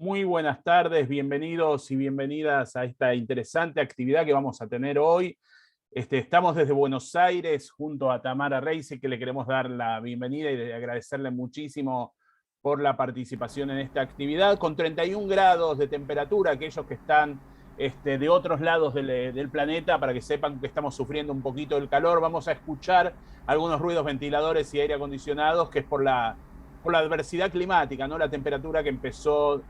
Muy buenas tardes, bienvenidos y bienvenidas a esta interesante actividad que vamos a tener hoy. Estamos desde Buenos Aires junto a Tamara Reise, que le queremos dar la bienvenida y agradecerle muchísimo por la participación en esta actividad. Con 31 grados de temperatura, aquellos que están de otros lados del planeta, para que sepan que estamos sufriendo un poquito el calor, vamos a escuchar algunos ruidos ventiladores y aire acondicionados, que es por la adversidad climática, ¿no? La temperatura que empezó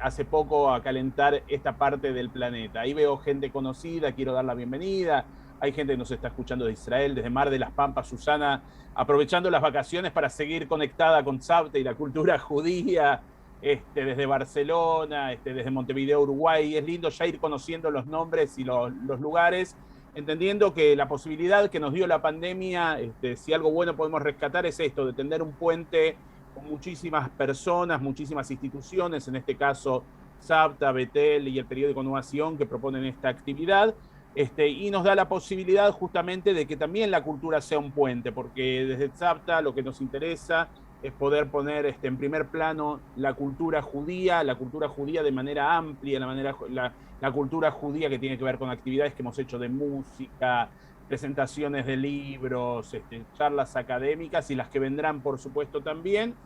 hace poco a calentar esta parte del planeta. Ahí veo gente conocida, quiero dar la bienvenida. Hay gente que nos está escuchando de Israel, desde Mar de las Pampas, Susana, aprovechando las vacaciones para seguir conectada con Tzavta y la cultura judía, desde Barcelona, desde Montevideo, Uruguay. Es lindo ya ir conociendo los nombres y los lugares, entendiendo que la posibilidad que nos dio la pandemia, si algo bueno podemos rescatar es esto, de tender un puente con muchísimas personas, muchísimas instituciones, en este caso Tzavta, Betel y el periódico Nuación, que proponen esta actividad, y nos da la posibilidad justamente de que también la cultura sea un puente, porque desde Tzavta lo que nos interesa es poder poner en primer plano la cultura judía de manera amplia, la cultura judía que tiene que ver con actividades que hemos hecho de música, presentaciones de libros, charlas académicas y las que vendrán, por supuesto, también.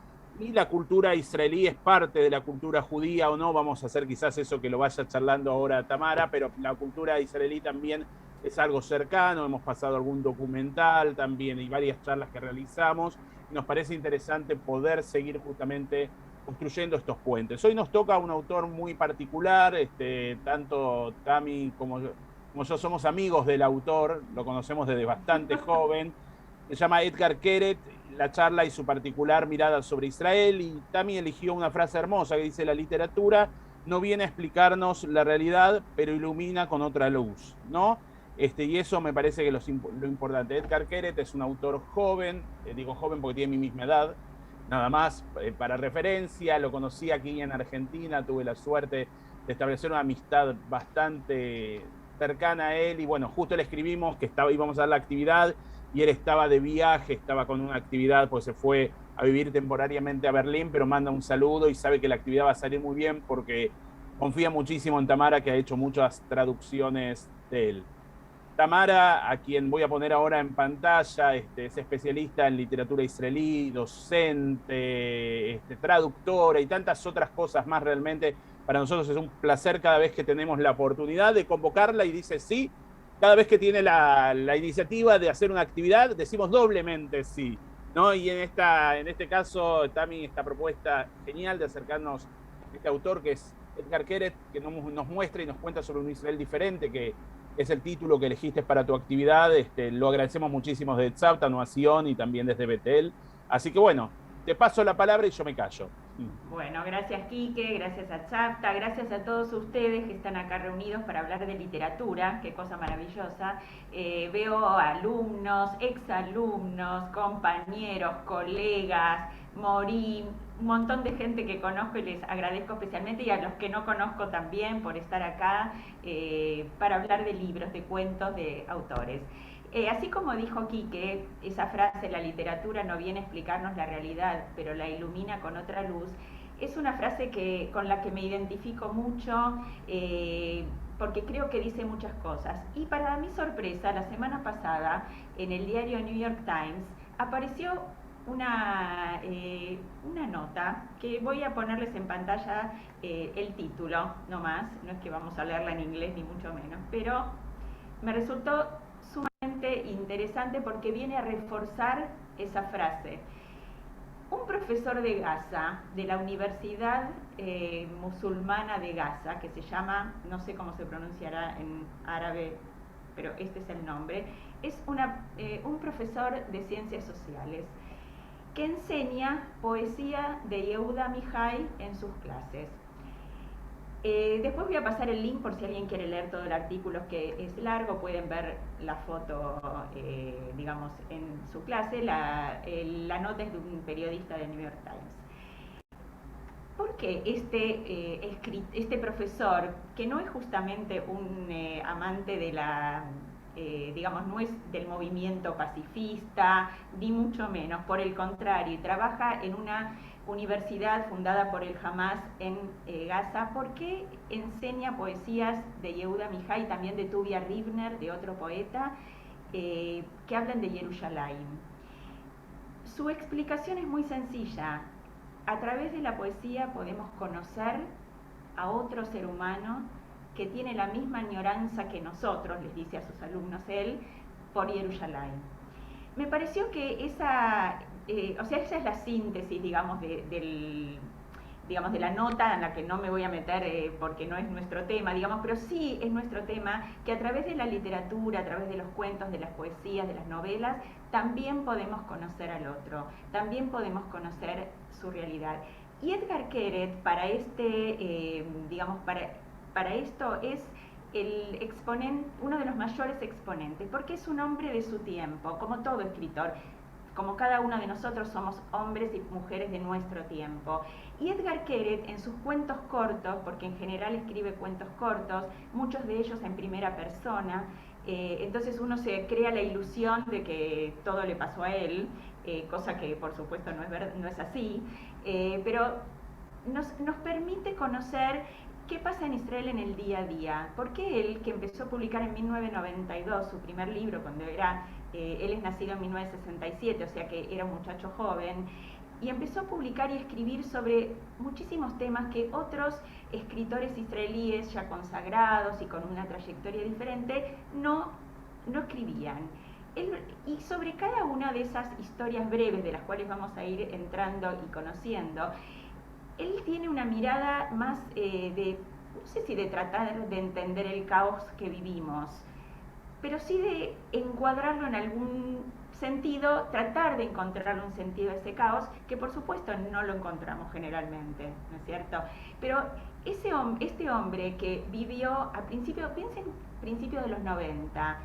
Y la cultura israelí es parte de la cultura judía o no, vamos a hacer quizás eso que lo vaya charlando ahora Tamara, pero la cultura israelí también es algo cercano, hemos pasado algún documental también y varias charlas que realizamos, y nos parece interesante poder seguir justamente construyendo estos puentes. Hoy nos toca un autor muy particular, tanto Tami como yo somos amigos del autor, lo conocemos desde bastante joven. Se llama Edgar Keret, la charla y su particular mirada sobre Israel, y Tami eligió una frase hermosa que dice: la literatura no viene a explicarnos la realidad, pero ilumina con otra luz, ¿no? Y eso me parece que lo importante. Edgar Keret es un autor joven, digo joven porque tiene mi misma edad, nada más, para referencia, lo conocí aquí en Argentina, tuve la suerte de establecer una amistad bastante cercana a él, y bueno, justo le escribimos que íbamos a dar la actividad, y él estaba de viaje, estaba con una actividad, pues se fue a vivir temporariamente a Berlín, pero manda un saludo y sabe que la actividad va a salir muy bien porque confía muchísimo en Tamara, que ha hecho muchas traducciones de él. Tamara, a quien voy a poner ahora en pantalla, es especialista en literatura israelí, docente, traductora y tantas otras cosas más. Realmente para nosotros es un placer cada vez que tenemos la oportunidad de convocarla, y dice sí. Cada vez que tiene la iniciativa de hacer una actividad, decimos doblemente sí, ¿no? Y en este caso, Tami, esta propuesta genial de acercarnos a este autor que es Edgar Keret, que nos muestra y nos cuenta sobre un Israel diferente, que es el título que elegiste para tu actividad. Lo agradecemos muchísimo desde Tzavta, Nuación y también desde Betel. Así que bueno, te paso la palabra y yo me callo. Bueno, gracias Quique, gracias a Tzavta, gracias a todos ustedes que están acá reunidos para hablar de literatura, qué cosa maravillosa. Veo alumnos, exalumnos, compañeros, colegas, Morín, un montón de gente que conozco y les agradezco especialmente, y a los que no conozco también por estar acá para hablar de libros, de cuentos, de autores. Así como dijo Quique, esa frase, la literatura no viene a explicarnos la realidad, pero la ilumina con otra luz, es una frase con la que me identifico mucho, porque creo que dice muchas cosas. Y para mi sorpresa, la semana pasada, en el diario New York Times, apareció una nota que voy a ponerles en pantalla, el título, no más, no es que vamos a leerla en inglés ni mucho menos, pero me resultó sumamente interesante porque viene a reforzar esa frase. Un profesor de Gaza, de la Universidad Musulmana de Gaza, que se llama, no sé cómo se pronunciará en árabe, pero este es el nombre, es un profesor de ciencias sociales que enseña poesía de Yehuda Mihai en sus clases. Después voy a pasar el link por si alguien quiere leer todo el artículo, que es largo. Pueden ver la foto, digamos, en su clase. La nota es de un periodista de New York Times. ¿Por qué este profesor, que no es justamente un amante de la digamos, no es del movimiento pacifista, ni mucho menos, por el contrario, trabaja en una universidad fundada por el Hamas en Gaza, porque enseña poesías de Yehuda Mihai y también de Tuvia Ribner, de otro poeta, que hablan de Jerusalén. Su explicación es muy sencilla. A través de la poesía podemos conocer a otro ser humano que tiene la misma añoranza que nosotros, les dice a sus alumnos él, por Jerusalén. Me pareció que esa es la síntesis, digamos, de la nota en la que no me voy a meter porque no es nuestro tema, digamos, pero sí es nuestro tema, que a través de la literatura, a través de los cuentos, de las poesías, de las novelas, también podemos conocer al otro, también podemos conocer su realidad. Y Edgar Keret, para para esto es uno de los mayores exponentes, porque es un hombre de su tiempo, como todo escritor. Como cada uno de nosotros somos hombres y mujeres de nuestro tiempo. Y Edgar Keret, en sus cuentos cortos, porque en general escribe cuentos cortos, muchos de ellos en primera persona, entonces uno se crea la ilusión de que todo le pasó a él, cosa que por supuesto no es así, pero nos permite conocer qué pasa en Israel en el día a día. Porque él, que empezó a publicar en 1992 su primer libro, cuando él es nacido en 1967, o sea que era un muchacho joven, y empezó a publicar y escribir sobre muchísimos temas que otros escritores israelíes ya consagrados y con una trayectoria diferente no escribían. Y sobre cada una de esas historias breves, de las cuales vamos a ir entrando y conociendo, él tiene una mirada más no sé si de tratar de entender el caos que vivimos, pero sí de encuadrarlo en algún sentido, tratar de encontrarle un sentido a ese caos, que por supuesto no lo encontramos generalmente, ¿no es cierto? Pero este hombre que vivió piensen, principio de los 90,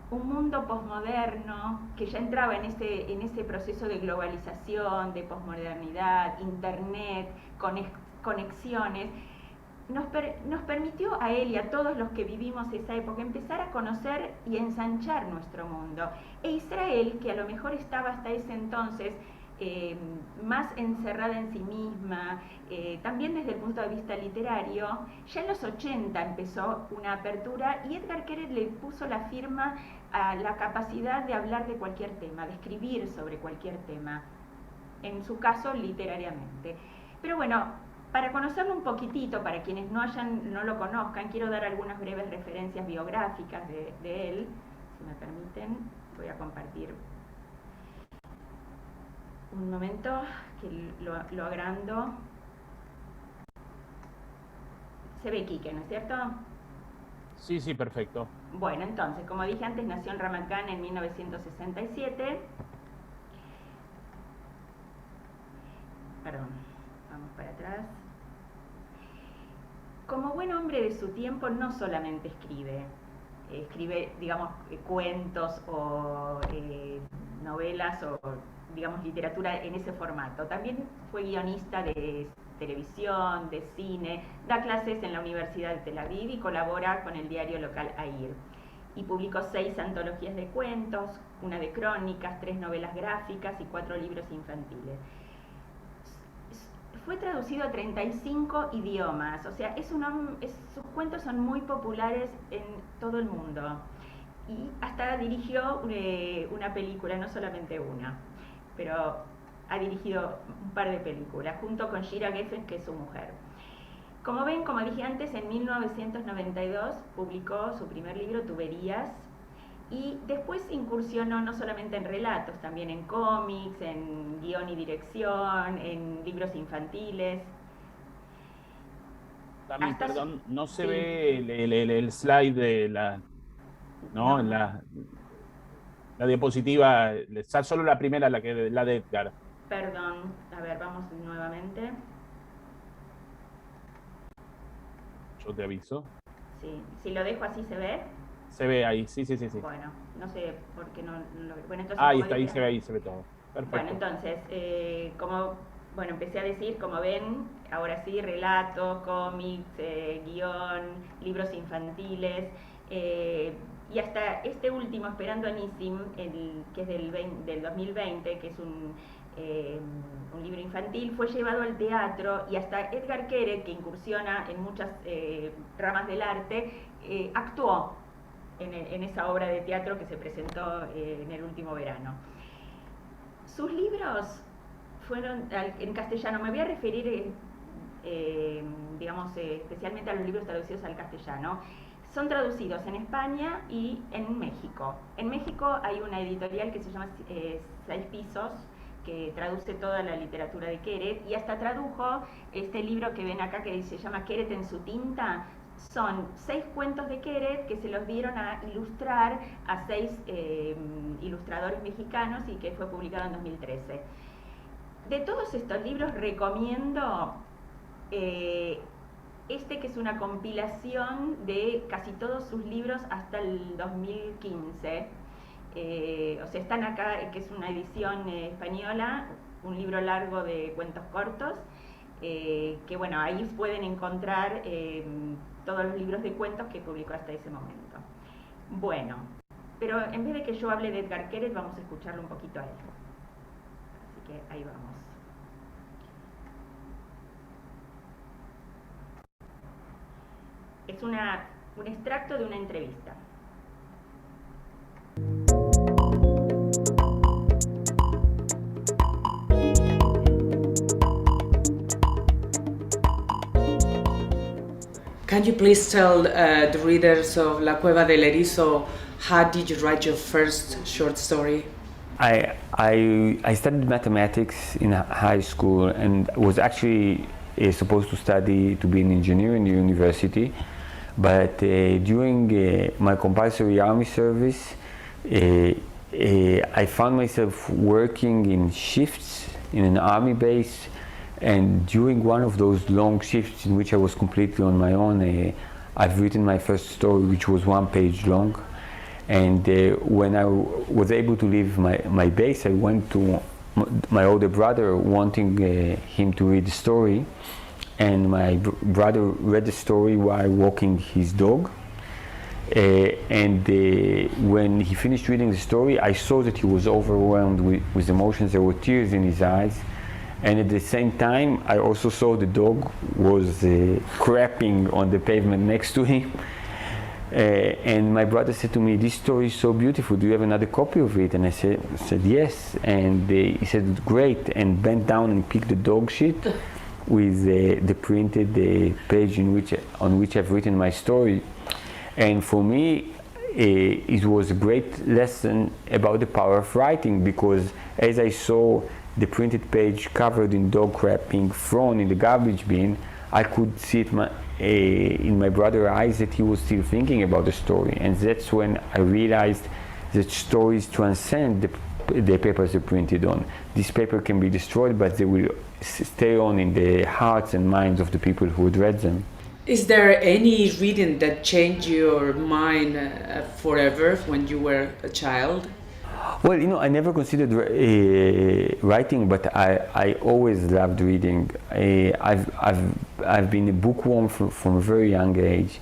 un mundo posmoderno que ya entraba en ese proceso de globalización, de posmodernidad, internet, conexiones, nos permitió a él y a todos los que vivimos esa época empezar a conocer y ensanchar nuestro mundo. E Israel, que a lo mejor estaba hasta ese entonces más encerrada en sí misma, también desde el punto de vista literario, ya en los 80 empezó una apertura y Edgar Keret le puso la firma a la capacidad de hablar de cualquier tema, de escribir sobre cualquier tema, en su caso literariamente. Pero bueno, para conocerlo un poquitito, para quienes no lo conozcan, quiero dar algunas breves referencias biográficas de él. Si me permiten, voy a compartir un momento que lo agrando. Se ve Quique, ¿no es cierto? Sí, sí, perfecto. Bueno, entonces, como dije antes, nació en Ramat Gan en 1967. Perdón, vamos para atrás. Como buen hombre de su tiempo, no solamente escribe, digamos, cuentos o novelas o, digamos, literatura en ese formato. También fue guionista de televisión, de cine, da clases en la Universidad de Tel Aviv y colabora con el diario local AIR. Y publicó 6 antologías de cuentos, una de crónicas, 3 novelas gráficas y 4 libros infantiles. Fue traducido a 35 idiomas, o sea, sus cuentos son muy populares en todo el mundo. Y hasta dirigió una película, no solamente una, pero ha dirigido un par de películas, junto con Shira Geffen, que es su mujer. Como ven, como dije antes, en 1992 publicó su primer libro, Tuberías, y después incursionó no solamente en relatos, también en cómics, en guión y dirección, en libros infantiles. También, perdón, no se ve el slide de ¿no? La diapositiva, está solo la primera, la de Edgar. Perdón, a ver, vamos nuevamente. Yo te aviso. Sí, si lo dejo así, ¿se ve? Se ve ahí, sí. Bueno, no sé por qué no lo veo. Bueno, entonces, ahí está, ahí se ve todo. Perfecto. Bueno, entonces, empecé a decir, como ven, ahora sí, relatos, cómics, guión, libros infantiles. y hasta este último, Esperando a Nissim, que es del 2020, que es un libro infantil, fue llevado al teatro, y hasta Edgar Queret, que incursiona en muchas ramas del arte, actuó en esa obra de teatro que se presentó en el último verano. Sus libros fueron en castellano. Me voy a referir, digamos, especialmente a los libros traducidos al castellano. Son traducidos en España y en México. En México hay una editorial que se llama Seis Pisos, que traduce toda la literatura de Queret, y hasta tradujo este libro que ven acá, que se llama Queret en su tinta. Son 6 cuentos de Queret que se los dieron a ilustrar a 6 ilustradores mexicanos, y que fue publicado en 2013. De todos estos libros recomiendo este, que es una compilación de casi todos sus libros hasta el 2015. O sea, están acá, que es una edición española, un libro largo de cuentos cortos, que bueno, ahí pueden encontrar todos los libros de cuentos que publicó hasta ese momento. Bueno, pero en vez de que yo hable de Edgar Queret, vamos a escucharlo un poquito a él. Así que ahí vamos. Es un extracto de una entrevista. Can you please tell the readers of La Cueva del Erizo, how did you write your first short story? I studied mathematics in high school and was actually supposed to study to be an engineer in the university, but during my compulsory army service I found myself working in shifts in an army base, and during one of those long shifts in which I was completely on my own, I've written my first story, which was 1 page long. And when I was able to leave my base, I went to my older brother wanting him to read the story, and my brother read the story while walking his dog. When he finished reading the story, I saw that he was overwhelmed with emotions. There were tears in his eyes, and at the same time I also saw the dog was crapping on the pavement next to him. And my brother said to me, "This story is so beautiful, do you have another copy of it?" And I said yes, and he said great, and bent down and picked the dog sheet with the printed page on which I've written my story. And for me it was a great lesson about the power of writing, because as I saw the printed page covered in dog crap being thrown in the garbage bin, I could see it in my brother's eyes that he was still thinking about the story. And that's when I realized that stories transcend the papers they're printed on. This paper can be destroyed, but they will stay on in the hearts and minds of the people who would read them. Is there any reading that changed your mind forever when you were a child? Well, you know, I never considered writing, but I always loved reading. I've been a bookworm from a very young age,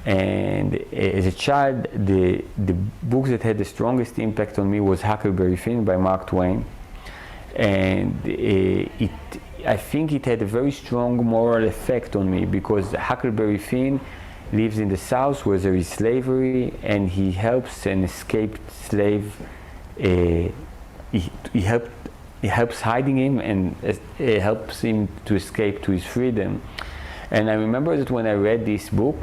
and as a child, the book that had the strongest impact on me was Huckleberry Finn by Mark Twain, and I think it had a very strong moral effect on me, because Huckleberry Finn lives in the South where there is slavery, and he helps an escaped slave. He helps hiding him, and helps him to escape to his freedom. And I remember that when I read this book,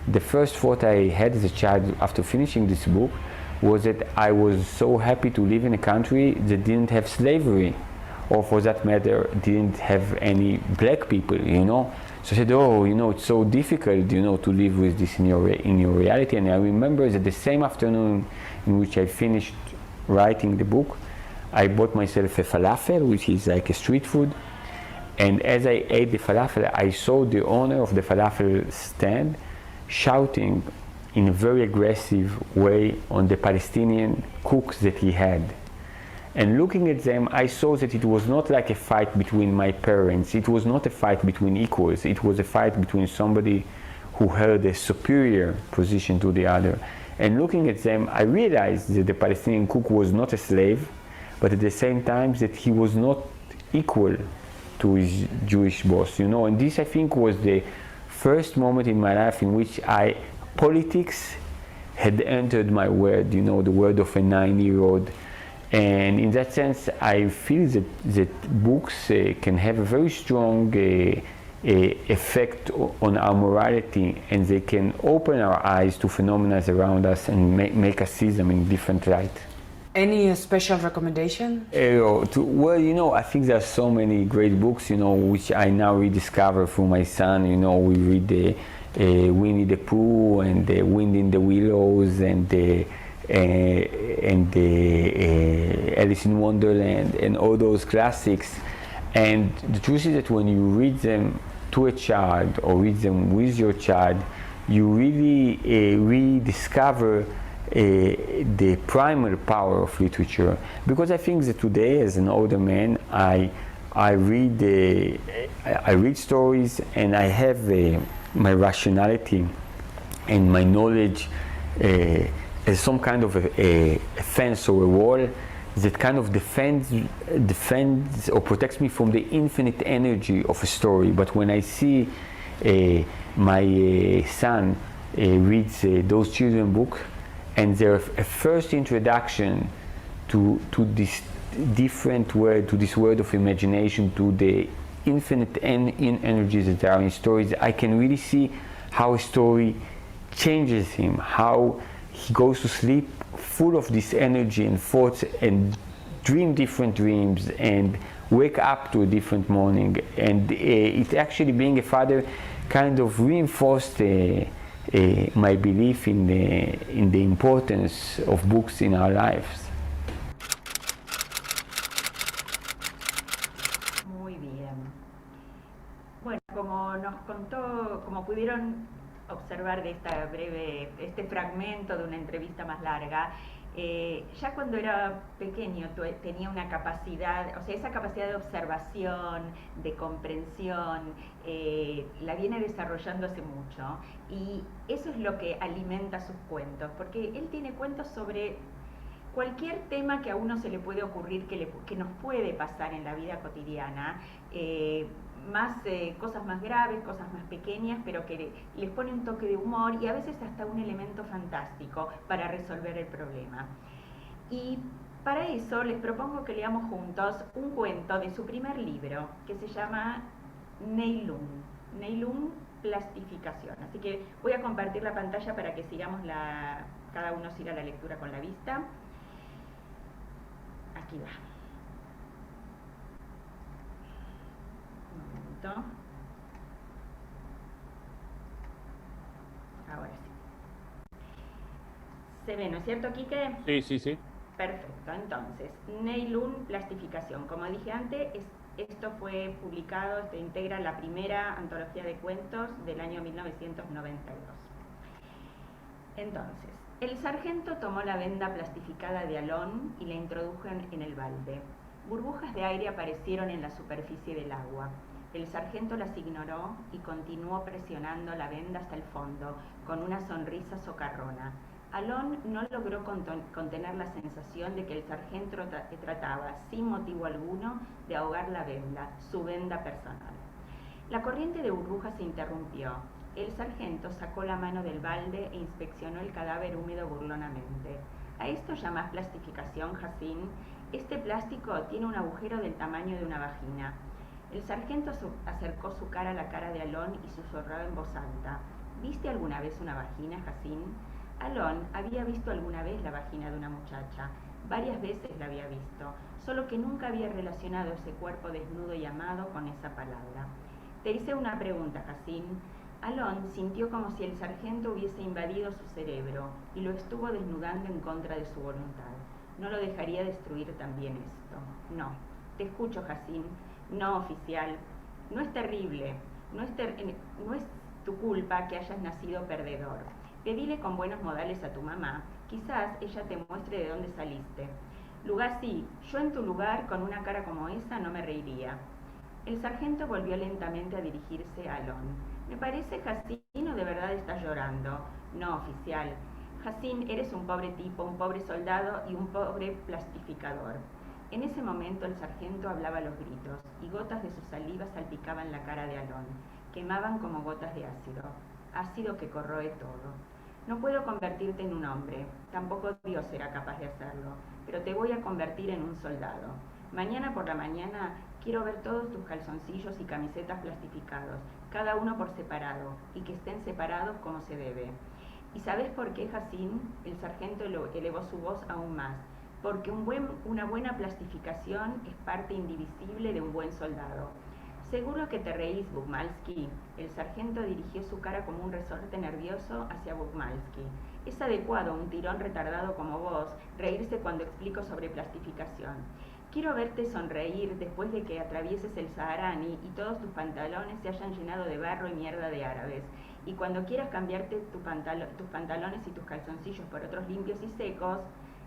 the first thought I had as a child after finishing this book was that I was so happy to live in a country that didn't have slavery, or for that matter didn't have any black people, you know. So I said, oh, you know, it's so difficult, you know, to live with this in your reality. And I remember that the same afternoon in which I finished writing the book, I bought myself a falafel, which is like a street food, and as I ate the falafel, I saw the owner of the falafel stand shouting in a very aggressive way on the Palestinian cooks that he had. And looking at them, I saw that it was not like a fight between my parents. It was not a fight between equals. It was a fight between somebody who held a superior position to the other. And looking at them, I realized that the Palestinian cook was not a slave, but at the same time that he was not equal to his Jewish boss, you know. And this, I think, was the first moment in my life in which politics had entered my world, you know, the world of a 9-year-old. And in that sense, I feel that books can have a very strong effect on our morality, and they can open our eyes to phenomena around us and make us see them in different light. Any special recommendation? Well, you know, I think there are so many great books, you know, which I now rediscover through my son. You know, we read Winnie the Pooh and Wind in the Willows and Alice in Wonderland and all those classics. And the truth is that when you read them to a child or read them with your child, you really rediscover the primal power of literature. Because I think that today, as an older man, I read stories, and I have my rationality and my knowledge as some kind of a fence or a wall that kind of defends or protects me from the infinite energy of a story. But when I see my son reads those children's books, and their first introduction to this different world, to this world of imagination, to the infinite energies that are in stories, I can really see how a story changes him, how he goes to sleep full of this energy and thoughts and dream different dreams and wake up to a different morning. And it actually, being a father, kind of reinforced my belief in the importance of books in our lives. Muy bien. Bueno, como nos contó, como pudieron observar de este fragmento de una entrevista más larga, ya cuando era pequeño tenía una capacidad, o sea, esa capacidad de observación, de comprensión, la viene desarrollando hace mucho, y eso es lo que alimenta sus cuentos, porque él tiene cuentos sobre cualquier tema que a uno se le puede ocurrir que nos puede pasar en la vida cotidiana, cosas más graves, cosas más pequeñas, pero que les pone un toque de humor y a veces hasta un elemento fantástico para resolver el problema. Y para eso les propongo que leamos juntos un cuento de su primer libro, que se llama Neilun. Neilun, plastificación. Así que voy a compartir la pantalla para que sigamos cada uno siga la lectura con la vista. Aquí va. Ahora sí. ¿Se ve, no es cierto, Quique? Sí, sí, sí. Perfecto. Entonces, Neilun, plastificación. Como dije antes, esto fue publicado, integra la primera antología de cuentos del año 1992. Entonces, el sargento tomó la venda plastificada de Alon y la introdujo en el balde. Burbujas de aire aparecieron en la superficie del agua. El sargento las ignoró y continuó presionando la venda hasta el fondo, con una sonrisa socarrona. Alon no logró contener la sensación de que el sargento trataba, sin motivo alguno, de ahogar la venda, su venda personal. La corriente de burbujas se interrumpió. El sargento sacó la mano del balde e inspeccionó el cadáver húmedo burlonamente. ¿A esto llamas plastificación, Hassin? Este plástico tiene un agujero del tamaño de una vagina. El sargento acercó su cara a la cara de Alon y susurró en voz alta. ¿Viste alguna vez una vagina, Hassin? Alon había visto alguna vez la vagina de una muchacha. Varias veces la había visto, solo que nunca había relacionado ese cuerpo desnudo y amado con esa palabra. Te hice una pregunta, Hassin. Alon sintió como si el sargento hubiese invadido su cerebro y lo estuvo desnudando en contra de su voluntad. No lo dejaría destruir también esto. No. Te escucho, Hassin. No, oficial. No es terrible. No es tu culpa que hayas nacido perdedor. Pedile con buenos modales a tu mamá. Quizás ella te muestre de dónde saliste. Lugasí, yo en tu lugar, con una cara como esa, no me reiría. El sargento volvió lentamente a dirigirse a Alon. Me parece, Hassin, ¿o de verdad estás llorando? No, oficial. Hassim, eres un pobre tipo, un pobre soldado y un pobre plastificador. En ese momento el sargento hablaba a los gritos y gotas de su saliva salpicaban la cara de Alon, quemaban como gotas de ácido, ácido que corroe todo. No puedo convertirte en un hombre, tampoco Dios será capaz de hacerlo, pero te voy a convertir en un soldado. Mañana por la mañana quiero ver todos tus calzoncillos y camisetas plastificados, cada uno por separado, y que estén separados como se debe. ¿Y sabes por qué, Hassim? El sargento elevó su voz aún más. Porque una buena plastificación es parte indivisible de un buen soldado. Seguro que te reís, Bukmalski. El sargento dirigió su cara como un resorte nervioso hacia Bukmalski. Es adecuado un tirón retardado como vos reírse cuando explico sobre plastificación. Quiero verte sonreír después de que atravieses el Saharani y todos tus pantalones se hayan llenado de barro y mierda de árabes. Y cuando quieras cambiarte tus pantalones y tus calzoncillos por otros limpios y secos.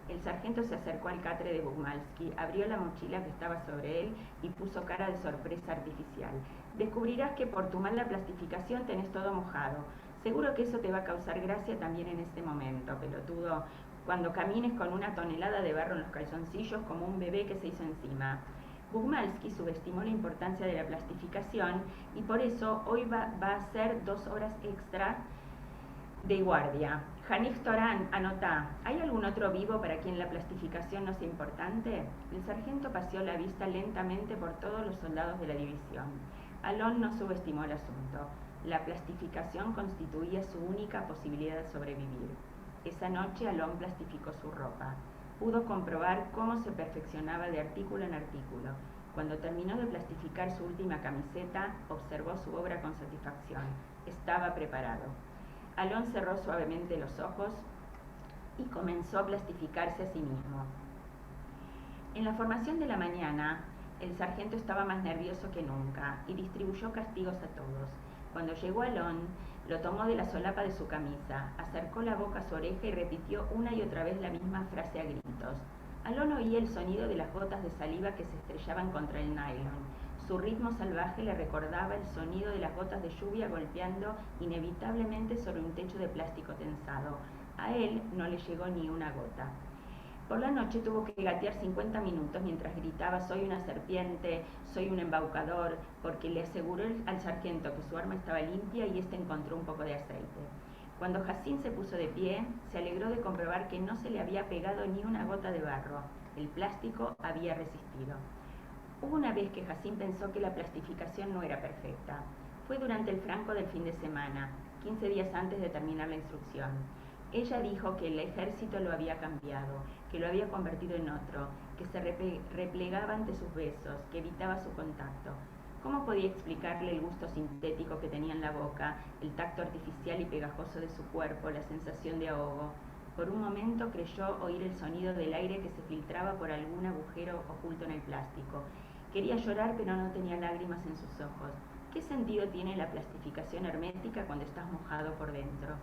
El sargento se acercó al catre de Bukmalski, abrió la mochila que estaba sobre él y puso cara de sorpresa artificial. Descubrirás que por tu mala plastificación tenés todo mojado. Seguro que eso te va a causar gracia también en este momento, pelotudo, cuando camines con una tonelada de barro en los calzoncillos como un bebé que se hizo encima. Bukmalski subestimó la importancia de la plastificación y por eso hoy va a hacer 2 horas extra de guardia. Hanif Toran, anotá, ¿hay algún otro vivo para quien la plastificación no sea importante? El sargento paseó la vista lentamente por todos los soldados de la división. Alon no subestimó el asunto. La plastificación constituía su única posibilidad de sobrevivir. Esa noche Alon plastificó su ropa. Pudo comprobar cómo se perfeccionaba de artículo en artículo. Cuando terminó de plastificar su última camiseta, observó su obra con satisfacción. Estaba preparado. Alon cerró suavemente los ojos y comenzó a plastificarse a sí mismo. En la formación de la mañana, el sargento estaba más nervioso que nunca y distribuyó castigos a todos. Cuando llegó Alon, lo tomó de la solapa de su camisa, acercó la boca a su oreja y repitió una y otra vez la misma frase a gritos. Alon oía el sonido de las gotas de saliva que se estrellaban contra el nylon. Su ritmo salvaje le recordaba el sonido de las gotas de lluvia golpeando inevitablemente sobre un techo de plástico tensado. A él no le llegó ni una gota. Por la noche tuvo que gatear 50 minutos mientras gritaba «soy una serpiente, soy un embaucador», porque le aseguró al sargento que su arma estaba limpia y éste encontró un poco de aceite. Cuando Hassim se puso de pie, se alegró de comprobar que no se le había pegado ni una gota de barro. El plástico había resistido. Hubo una vez que Hassim pensó que la plastificación no era perfecta. Fue durante el franco del fin de semana, 15 días antes de terminar la instrucción. Ella dijo que el ejército lo había cambiado, que lo había convertido en otro, que se replegaba ante sus besos, que evitaba su contacto. ¿Cómo podía explicarle el gusto sintético que tenía en la boca, el tacto artificial y pegajoso de su cuerpo, la sensación de ahogo? Por un momento creyó oír el sonido del aire que se filtraba por algún agujero oculto en el plástico. Quería llorar, pero no tenía lágrimas en sus ojos. ¿Qué sentido tiene la plastificación hermética cuando estás mojado por dentro?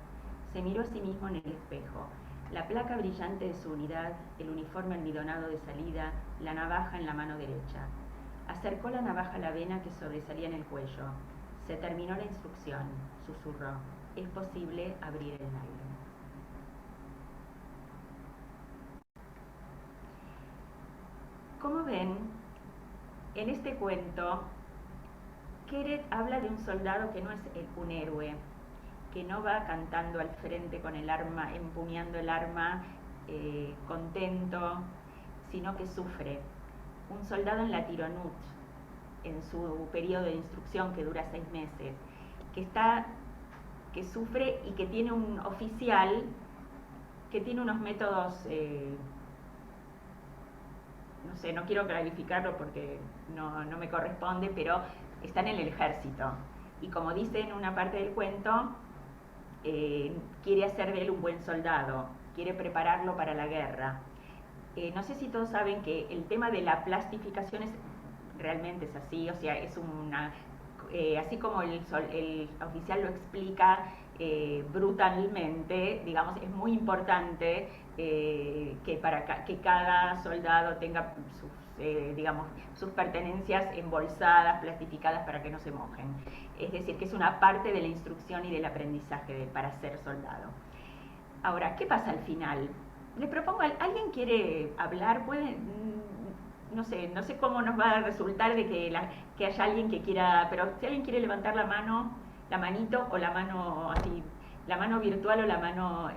Se miró a sí mismo en el espejo. La placa brillante de su unidad, el uniforme almidonado de salida, la navaja en la mano derecha. Acercó la navaja a la vena que sobresalía en el cuello. Se terminó la instrucción, susurró. Es posible abrir el nylon. Como ven, en este cuento, Keret habla de un soldado que no es un héroe, que no va cantando al frente con el arma, empuñando el arma, contento, sino que sufre. Un soldado en la Tironut, en su periodo de instrucción que dura 6 meses, que sufre y que tiene un oficial que tiene unos métodos, no sé, no quiero clarificarlo porque no me corresponde, pero están en el ejército. Y como dice en una parte del cuento, quiere hacer de él un buen soldado, quiere prepararlo para la guerra. No sé si todos saben que el tema de la plastificación realmente es así, o sea, es una, así como el oficial lo explica brutalmente, digamos, es muy importante que cada soldado tenga sus pertenencias embolsadas, plastificadas para que no se mojen. Es decir, que es una parte de la instrucción y del aprendizaje para ser soldado. Ahora, ¿qué pasa al final? Les propongo, ¿alguien quiere hablar? ¿Puede? No sé cómo nos va a resultar de que haya alguien que quiera, pero si alguien quiere levantar la mano, la manito o la mano así, la mano virtual o la mano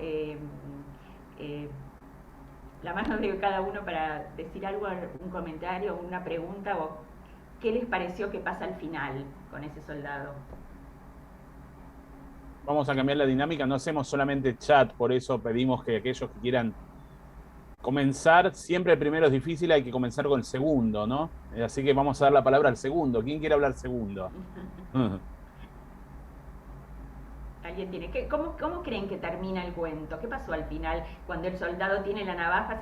de cada uno para decir algo, un comentario, una pregunta, o qué les pareció que pasa al final con ese soldado. Vamos a cambiar la dinámica, no hacemos solamente chat, por eso pedimos que aquellos que quieran comenzar, siempre el primero es difícil, hay que comenzar con el segundo, ¿no? Así que vamos a dar la palabra al segundo. ¿Quién quiere hablar segundo? ¿Alguien tiene? ¿Cómo creen que termina el cuento? ¿Qué pasó al final cuando el soldado tiene la navaja?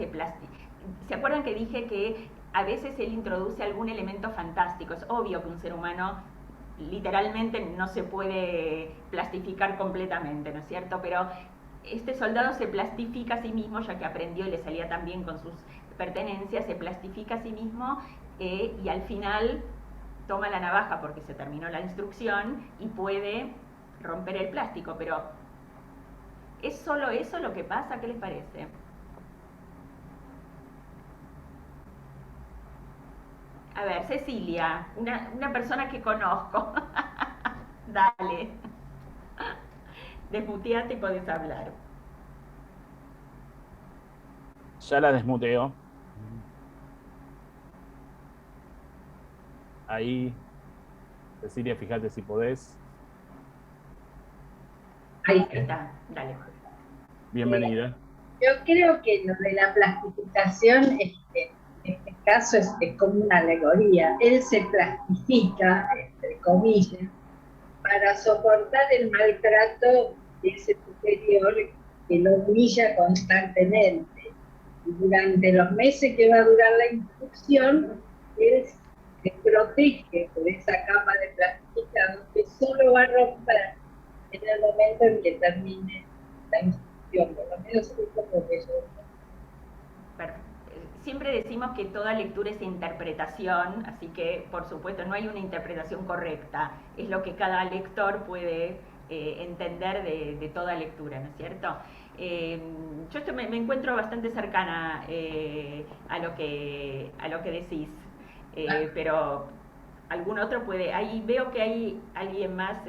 ¿Se acuerdan que dije que a veces él introduce algún elemento fantástico? Es obvio que un ser humano literalmente no se puede plastificar completamente, ¿no es cierto? Pero este soldado se plastifica a sí mismo, ya que aprendió y le salía tan bien con sus pertenencias, se plastifica a sí mismo y al final toma la navaja porque se terminó la instrucción y puede romper el plástico, pero ¿es solo eso lo que pasa? ¿Qué les parece? A ver, Cecilia, una persona que conozco. Dale. Desmuteate y podés hablar. Ya la desmuteo. Ahí, Cecilia, fíjate si podés. Ahí está, dale. Bienvenida. Yo creo que lo de la plastificación, en este caso, es como una alegoría. Él se plastifica, entre comillas, para soportar el maltrato de ese superior que lo humilla constantemente. Y durante los meses que va a durar la instrucción, él se protege por esa capa de plastificado que solo va a romper en el momento en que termine la instrucción, por lo menos eso es lo que yo. Siempre decimos que toda lectura es interpretación, así que por supuesto no hay una interpretación correcta, es lo que cada lector puede entender de toda lectura, ¿no es cierto? Yo me encuentro bastante cercana a lo que decís, pero algún otro puede. Ahí veo que hay alguien más,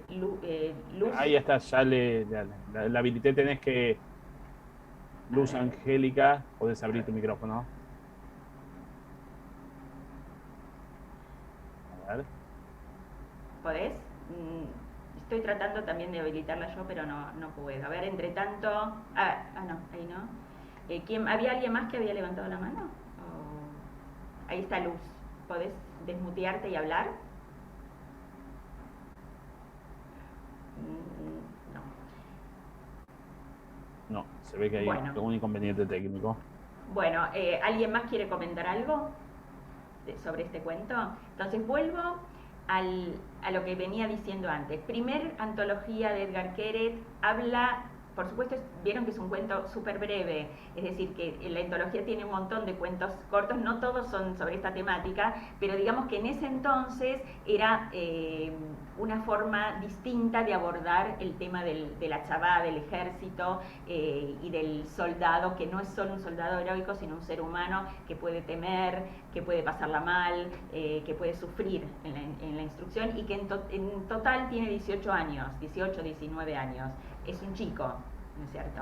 Luz. Ahí está, ya la habilité, tenés que... Luz Angélica, podés abrir tu micrófono. A ver. ¿Podés? Estoy tratando también de habilitarla yo, pero no puedo. A ver, entre tanto... no, ahí no. ¿Había alguien más que había levantado la mano? Ahí está Luz. ¿Podés desmutearte y hablar? No, se ve que hay algún inconveniente técnico. Bueno, ¿alguien más quiere comentar algo sobre este cuento? Entonces vuelvo a lo que venía diciendo antes. Primer antología de Edgar Queret, habla, por supuesto, vieron que es un cuento súper breve, es decir, que la antología tiene un montón de cuentos cortos, no todos son sobre esta temática, pero digamos que en ese entonces era una forma distinta de abordar el tema de la chavá, del ejército y del soldado, que no es solo un soldado heroico, sino un ser humano que puede temer, que puede pasarla mal, que puede sufrir en la instrucción y que en total tiene 18 años, 18, 19 años. Es un chico, ¿no es cierto?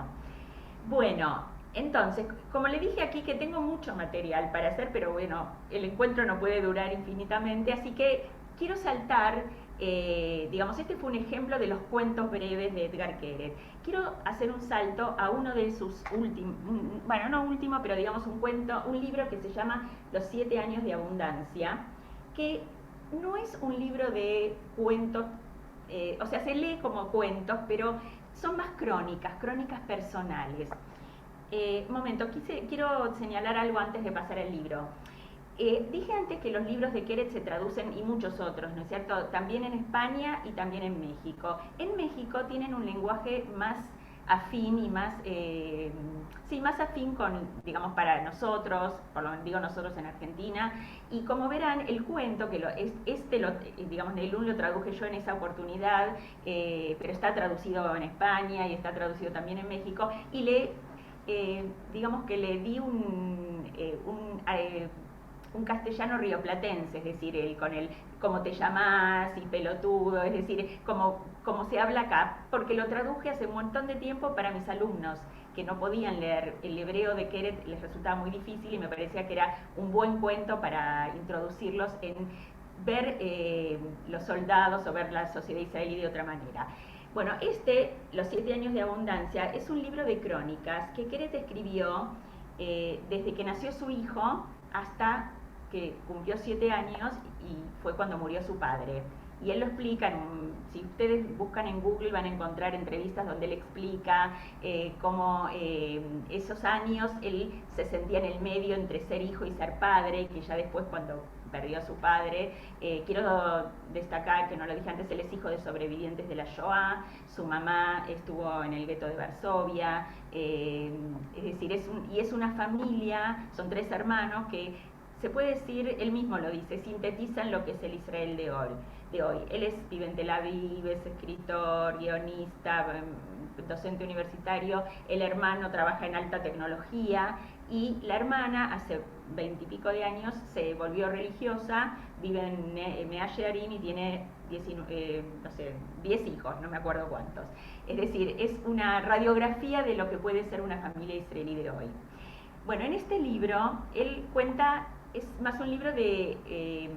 Bueno, entonces, como le dije aquí que tengo mucho material para hacer, pero bueno, el encuentro no puede durar infinitamente, así que quiero saltar, digamos, este fue un ejemplo de los cuentos breves de Edgar Queret. Quiero hacer un salto a uno de sus últimos, bueno, no último, pero digamos un libro que se llama Los 7 años de abundancia, que no es un libro de cuentos, o sea, se lee como cuentos, pero son más crónicas personales. Momento, quiero señalar algo antes de pasar al libro. Dije antes que los libros de Queret se traducen, y muchos otros, ¿no es cierto?, también en España y también en México. En México tienen un lenguaje más afín y más, sí, más afín con, digamos, para nosotros, por lo menos digo nosotros en Argentina. Y como verán, el cuento, que digamos, Neilun lo traduje yo en esa oportunidad, pero está traducido en España y está traducido también en México, y digamos que le di un castellano rioplatense, es decir, con el cómo te llamás y pelotudo, es decir, como se habla acá, porque lo traduje hace un montón de tiempo para mis alumnos que no podían leer el hebreo de Keret, les resultaba muy difícil y me parecía que era un buen cuento para introducirlos en ver los soldados o ver la sociedad israelí de otra manera. Bueno, Los 7 años de abundancia, es un libro de crónicas que Keret escribió desde que nació su hijo hasta que cumplió 7 años y fue cuando murió su padre. Y él lo explica, si ustedes buscan en Google van a encontrar entrevistas donde él explica cómo esos años él se sentía en el medio entre ser hijo y ser padre, que ya después cuando perdió a su padre, quiero destacar, que no lo dije antes, él es hijo de sobrevivientes de la Shoah, su mamá estuvo en el gueto de Varsovia, es decir, es una familia, son 3 hermanos que se puede decir, él mismo lo dice, sintetizan lo que es el Israel de hoy. Él vive en Tel Aviv, es escritor, guionista, docente universitario, el hermano trabaja en alta tecnología y la hermana hace 20 y pico de años se volvió religiosa, vive en Mea Shearim y tiene 10 hijos, no me acuerdo cuántos. Es decir, es una radiografía de lo que puede ser una familia israelí de hoy. Bueno, en este libro él cuenta, es más un libro de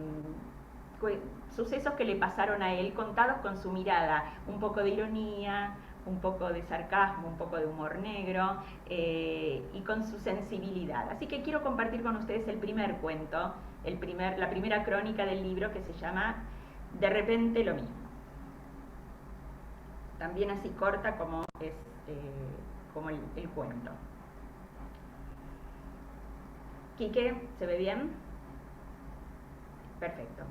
sucesos que le pasaron a él, contados con su mirada, un poco de ironía, un poco de sarcasmo, un poco de humor negro y con su sensibilidad. Así que quiero compartir con ustedes el primer cuento, la primera crónica del libro, que se llama De repente lo mismo. También así corta como es como el cuento. Quique, ¿se ve bien? Perfecto.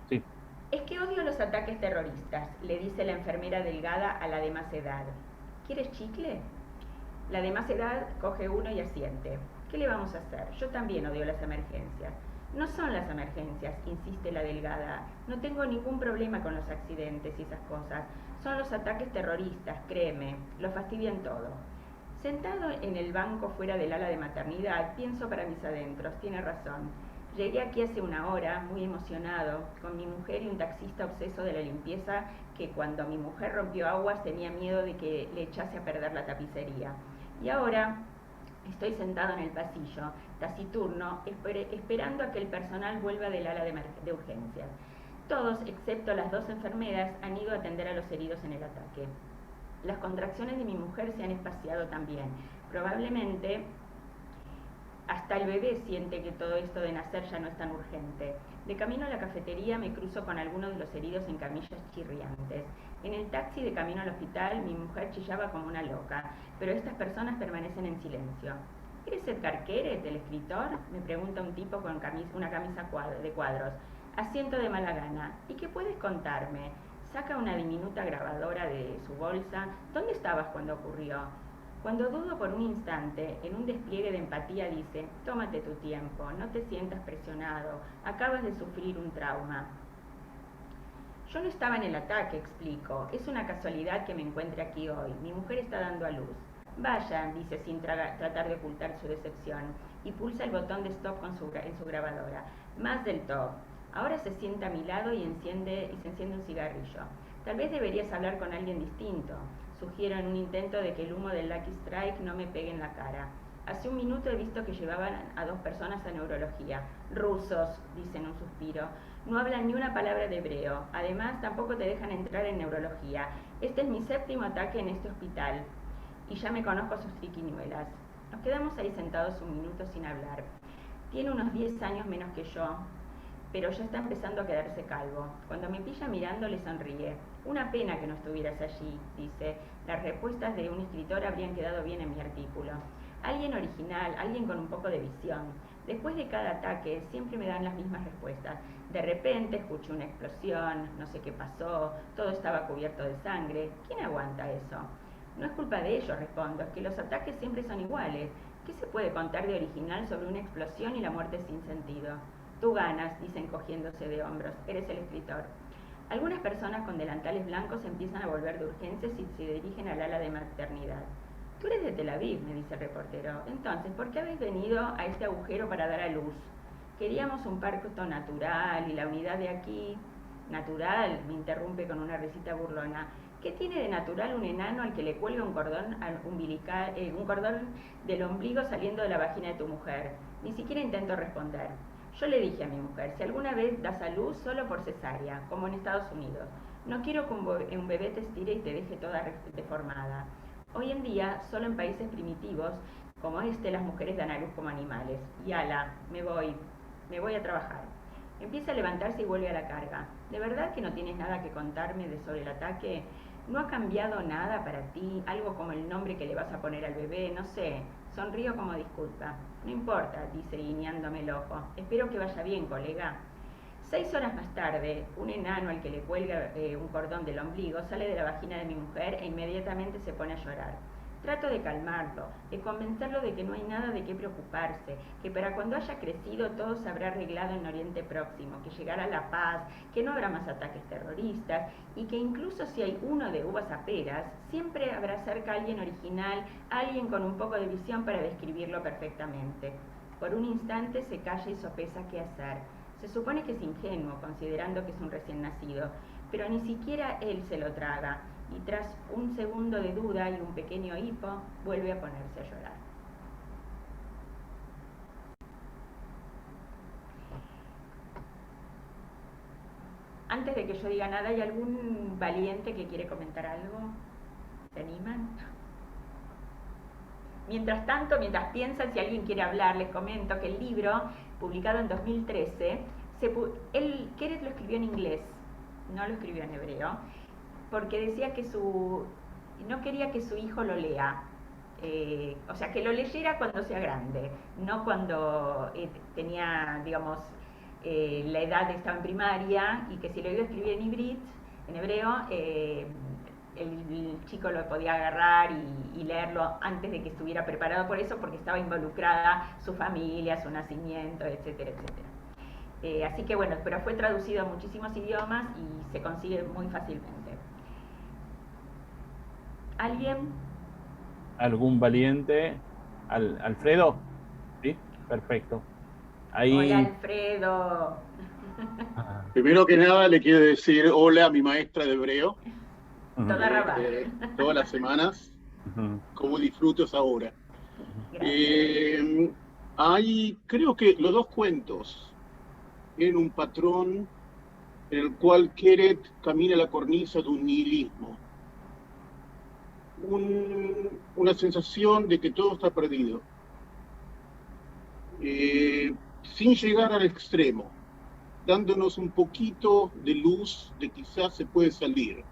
Sí. Es que odio los ataques terroristas, le dice la enfermera delgada a la de más edad. ¿Quieres chicle? La de más edad coge uno y asiente. ¿Qué le vamos a hacer? Yo también odio las emergencias. No son las emergencias, insiste la delgada. No tengo ningún problema con los accidentes y esas cosas. Son los ataques terroristas, créeme. Lo fastidian todo. Sentado en el banco fuera del ala de maternidad, pienso para mis adentros. Tiene razón. Llegué aquí hace 1 hora, muy emocionado, con mi mujer y un taxista obseso de la limpieza que cuando mi mujer rompió aguas tenía miedo de que le echase a perder la tapicería. Y ahora estoy sentado en el pasillo, taciturno, esperando a que el personal vuelva del ala de urgencias. Todos, excepto las 2 enfermeras, han ido a atender a los heridos en el ataque. Las contracciones de mi mujer se han espaciado también. Probablemente hasta el bebé siente que todo esto de nacer ya no es tan urgente. De camino a la cafetería me cruzo con algunos de los heridos en camillas chirriantes. En el taxi de camino al hospital mi mujer chillaba como una loca, pero estas personas permanecen en silencio. ¿Eres Edgar Keret, el escritor?, me pregunta un tipo con una camisa de cuadros. Asiento de mala gana. ¿Y qué puedes contarme? Saca una diminuta grabadora de su bolsa. ¿Dónde estabas cuando ocurrió? Cuando dudo por un instante, en un despliegue de empatía dice: tómate tu tiempo, no te sientas presionado, acabas de sufrir un trauma. Yo no estaba en el ataque, explico, es una casualidad que me encuentre aquí hoy, mi mujer está dando a luz. Vaya, dice sin tratar de ocultar su decepción, y pulsa el botón de stop en su grabadora. Más del top. Ahora se sienta a mi lado y se enciende un cigarrillo. Tal vez deberías hablar con alguien distinto. Sugiero en un intento de que el humo del Lucky Strike no me pegue en la cara. Hace un minuto he visto que llevaban a 2 personas a neurología. Rusos, dicen un suspiro. No hablan ni una palabra de hebreo. Además, tampoco te dejan entrar en neurología. Este es mi 7º ataque en este hospital. Y ya me conozco sus triquiñuelas. Nos quedamos ahí sentados un minuto sin hablar. Tiene unos 10 años menos que yo, pero ya está empezando a quedarse calvo. Cuando me pilla mirando le sonríe. Una pena que no estuvieras allí, dice. Las respuestas de un escritor habrían quedado bien en mi artículo. Alguien original, alguien con un poco de visión. Después de cada ataque siempre me dan las mismas respuestas. De repente escuché una explosión, no sé qué pasó, todo estaba cubierto de sangre. ¿Quién aguanta eso? No es culpa de ellos, respondo, es que los ataques siempre son iguales. ¿Qué se puede contar de original sobre una explosión y la muerte sin sentido? Tú ganas, dice encogiéndose de hombros, eres el escritor. Algunas personas con delantales blancos empiezan a volver de urgencias y se dirigen al ala de maternidad. Tú eres de Tel Aviv, me dice el reportero. Entonces, ¿por qué habéis venido a este agujero para dar a luz? Queríamos un parto natural y la unidad de aquí... Natural, me interrumpe con una risita burlona. ¿Qué tiene de natural un enano al que le cuelga un cordón umbilical, un cordón del ombligo saliendo de la vagina de tu mujer? Ni siquiera intento responder. Yo le dije a mi mujer, si alguna vez das a luz, solo por cesárea, como en Estados Unidos. No quiero que un bebé te estire y te deje toda deformada. Hoy en día, solo en países primitivos, como este, las mujeres dan a luz como animales. Y ala, me voy a trabajar. Empieza a levantarse y vuelve a la carga. ¿De verdad que no tienes nada que contarme sobre el ataque? ¿No ha cambiado nada para ti? Algo como el nombre que le vas a poner al bebé, no sé. Sonrío como disculpa. No importa, dice guiñándome el ojo. Espero que vaya bien, colega. 6 horas más tarde, un enano al que le cuelga un cordón del ombligo sale de la vagina de mi mujer e inmediatamente se pone a llorar. Trato de calmarlo, de convencerlo de que no hay nada de qué preocuparse, que para cuando haya crecido todo se habrá arreglado en Oriente Próximo, que llegará la paz, que no habrá más ataques terroristas y que incluso si hay uno de uvas a peras, siempre habrá cerca alguien original, alguien con un poco de visión para describirlo perfectamente. Por un instante se calla y sopesa qué hacer. Se supone que es ingenuo, considerando que es un recién nacido, pero ni siquiera él se lo traga. Y tras un segundo de duda y un pequeño hipo, vuelve a ponerse a llorar. Antes de que yo diga nada, ¿hay algún valiente que quiere comentar algo? ¿Se animan? Mientras tanto, mientras piensan si alguien quiere hablar, les comento que el libro, publicado en 2013, Keret lo escribió en inglés, no lo escribió en hebreo, porque decía que no quería que su hijo lo lea, o sea, que lo leyera cuando sea grande, no cuando tenía, digamos, la edad de estar en primaria, y que si lo iba a escribir en hebreo, el chico lo podía agarrar y leerlo antes de que estuviera preparado por eso, porque estaba involucrada su familia, su nacimiento, etcétera, etcétera. Así que bueno, pero fue traducido a muchísimos idiomas y se consigue muy fácilmente. ¿Alguien? ¿Algún valiente? ¿Alfredo? ¿Sí? Perfecto. Ahí... Hola, Alfredo. Primero que nada le quiero decir hola a mi maestra de hebreo. Toda rabada. Todas las semanas. Cómo disfruto esa hora. Hay, creo que los dos cuentos tienen un patrón en el cual Keret camina la cornisa de un nihilismo. Una sensación de que todo está perdido, sin llegar al extremo, dándonos un poquito de luz de quizás se puede salir.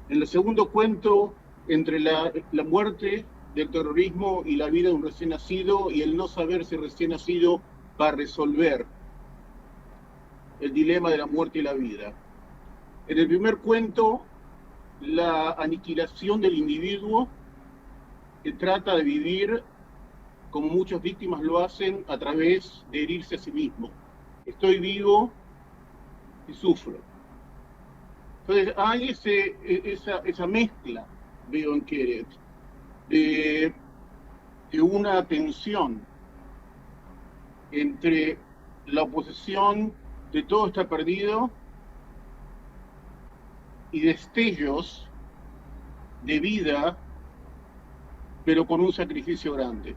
En el segundo cuento, entre la muerte del terrorismo y la vida de un recién nacido, y el no saber si recién nacido va a resolver el dilema de la muerte y la vida. En el primer cuento, la aniquilación del individuo, que trata de vivir como muchas víctimas lo hacen a través de herirse a sí mismo. Estoy vivo y sufro. Entonces hay esa mezcla, veo en Keret, de una tensión entre la oposición de todo está perdido y destellos de vida, pero con un sacrificio grande.